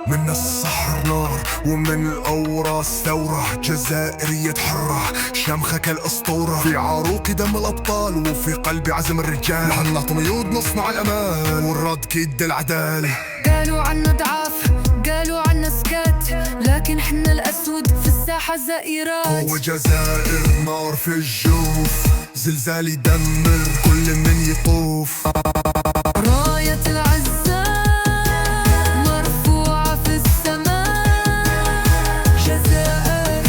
من الصحر نار ومن الأوراس ثورة جزائرية حرة شامخة كالأسطورة. في عروقي دم الأبطال وفي قلبي عزم الرجال. حنا طميود نصنع الأمان والرد كيد العدالة. قالوا عنا ضعاف قالوا عنا سكات، لكن حنا الأسود في الساحة زائرات. قوة جزائر نار في الجوف، زلزال يدمر كل من يطوف. راية العزة مرفوعة في السماء. جزائر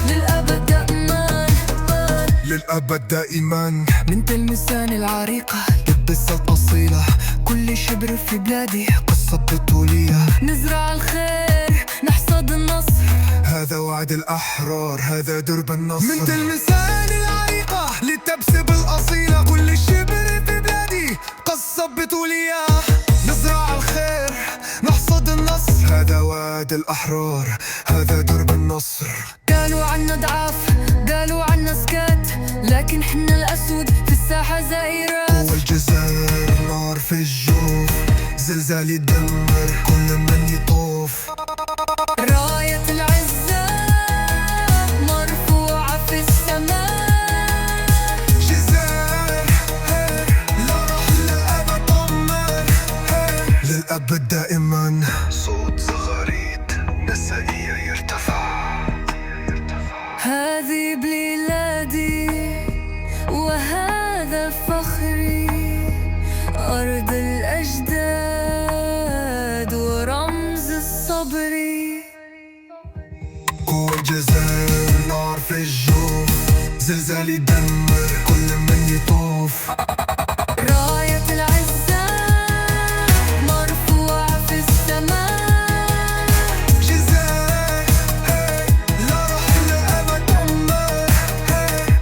للأبد دائما، للأبد دائما. من تلمسان العريقة لبسة الأصيلة، كل شبر في بلادي قصة بطولية. نزرع الخير نحصد النصر، هذا وعد الأحرار، هذا درب النصر. من تلمسان العريقة للتبسب الأصيلة، كل شبر في بلادي قصة بطولية. نزرع الخير نحصد النصر، هذا وعد الأحرار، هذا درب النصر. قالوا عنا ضعاف قالوا عنا سكات، لكن حنا الأسود في الساحة زائرات. والجزائر نار في الجوف، زلزال يدمر كل من يطوف. راية العزة مرفوعة في السماء. جزائر لا راح للأبد طمر، للأبد دائما. صوت زغاريد نسائية يرتفع. هذه بلادي وهذا فخري، أرض الأجداد ورمز الصبر. قوة الجزائر نار في الجوف، زلزال يدمر كل من يطوف. راية العزة مرفوعة في السماء. جزائر لا راح للأبد طمر،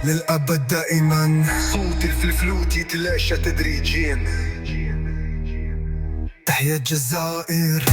للأبد دائما. صوتي في الفلوت يتلاشى تدريجيا. تحيا الجزائر.